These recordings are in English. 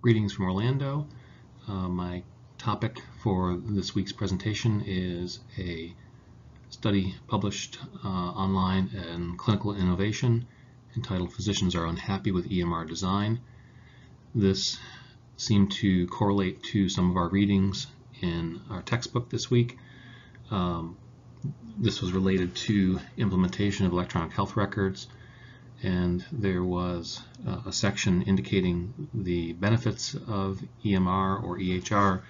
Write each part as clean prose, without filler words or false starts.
Greetings from Orlando. My topic for this week's presentation is a study published online in Clinical Innovation entitled Physicians Are Unhappy with EMR Design. This seemed to correlate to some of our readings in our textbook this week. This was related to implementation of electronic health records, and there was a section indicating the benefits of EMR or EHR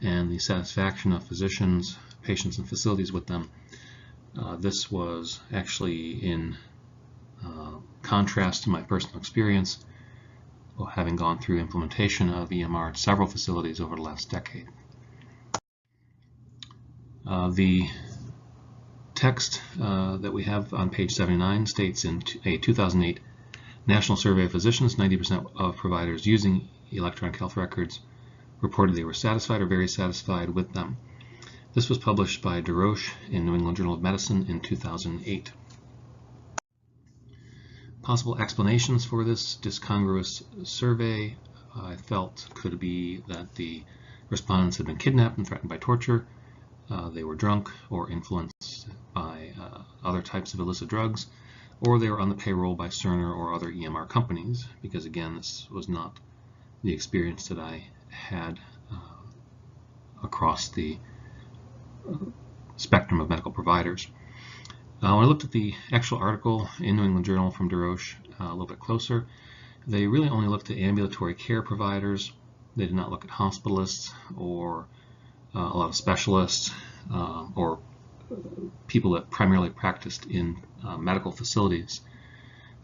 and the satisfaction of physicians, patients, and facilities with them. This was actually in contrast to my personal experience, having gone through implementation of EMR at several facilities over the last decade. The text that we have on page 79 states in a 2008 National Survey of Physicians, 90% of providers using electronic health records reported they were satisfied or very satisfied with them. This was published by DeRoche in New England Journal of Medicine in 2008. Possible explanations for this discongruous survey I felt could be that the respondents had been kidnapped and threatened by torture, they were drunk or influenced by other types of illicit drugs, or they were on the payroll by Cerner or other EMR companies, because again, this was not the experience that I had across the spectrum of medical providers. When I looked at the actual article in New England Journal from DeRoche a little bit closer, they really only looked at ambulatory care providers. They did not look at hospitalists or a lot of specialists or people that primarily practiced in medical facilities.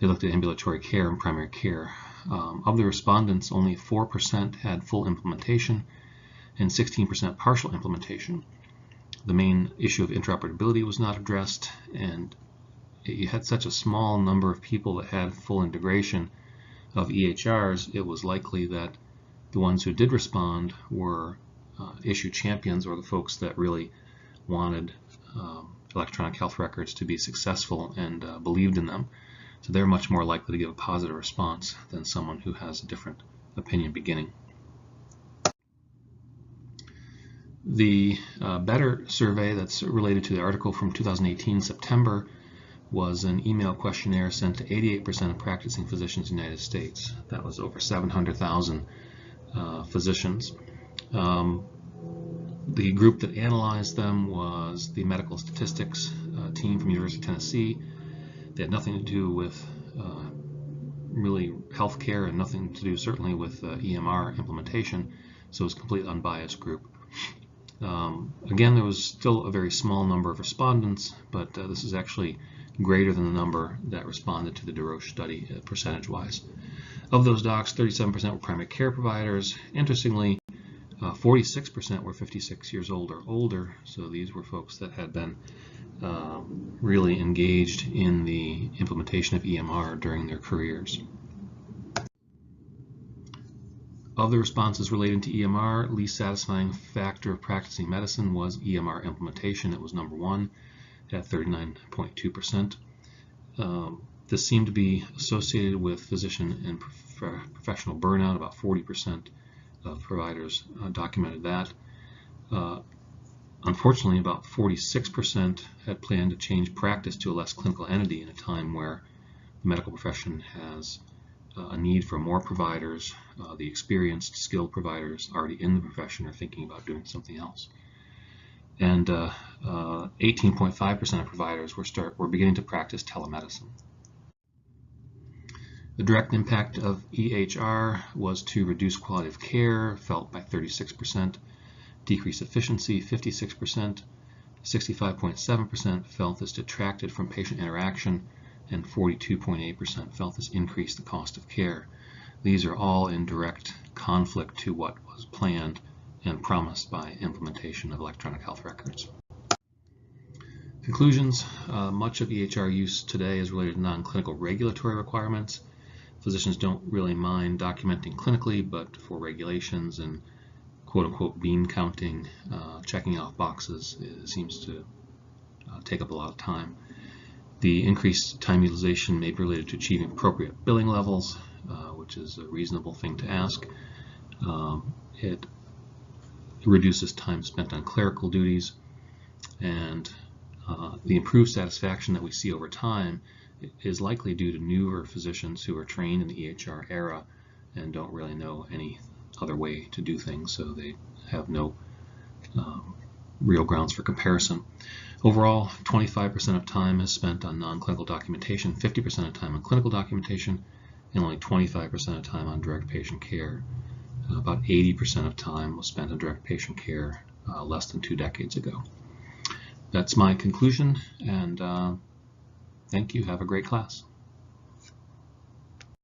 They looked at ambulatory care and primary care. Of the respondents, only 4% had full implementation and 16% partial implementation. The main issue of interoperability was not addressed, and you had such a small number of people that had full integration of EHRs, it was likely that the ones who did respond were issue champions, or the folks that really wanted electronic health records to be successful and believed in them. So they're much more likely to give a positive response than someone who has a different opinion beginning. The better survey that's related to the article from 2018 September was an email questionnaire sent to 88% of practicing physicians in the United States. That was over 700,000 physicians. The group that analyzed them was the medical statistics team from University of Tennessee. They had nothing to do with really healthcare and nothing to do certainly with EMR implementation, so it was a completely unbiased group. Again, there was still a very small number of respondents, but this is actually greater than the number that responded to the DeRoche study percentage-wise. Of those docs, 37% were primary care providers. Interestingly, 46% were 56 years old or older, so these were folks that had been really engaged in the implementation of EMR during their careers. Of the responses related to EMR, least satisfying factor of practicing medicine was EMR implementation. It was number one at 39.2%. This seemed to be associated with physician and professional burnout. About 40% of providers documented that. Unfortunately, about 46% had planned to change practice to a less clinical entity in a time where the medical profession has a need for more providers. The experienced, skilled providers already in the profession are thinking about doing something else. And 18.5% of providers were beginning to practice telemedicine. The direct impact of EHR was to reduce quality of care, felt by 36%, decrease efficiency, 56%, 65.7% felt this detracted from patient interaction, and 42.8% felt this increased the cost of care. These are all in direct conflict to what was planned and promised by implementation of electronic health records. Conclusions. Much of EHR use today is related to non-clinical regulatory requirements. Physicians don't really mind documenting clinically, but for regulations and quote-unquote bean counting, checking off boxes, it seems to take up a lot of time. The increased time utilization may be related to achieving appropriate billing levels, which is a reasonable thing to ask. It reduces time spent on clerical duties, and the improved satisfaction that we see over time is likely due to newer physicians who are trained in the EHR era and don't really know any other way to do things, so they have no real grounds for comparison. Overall, 25% of time is spent on non-clinical documentation, 50% of time on clinical documentation, and only 25% of time on direct patient care. About 80% of time was spent on direct patient care less than 2 decades ago. That's my conclusion, and thank you. Have a great class.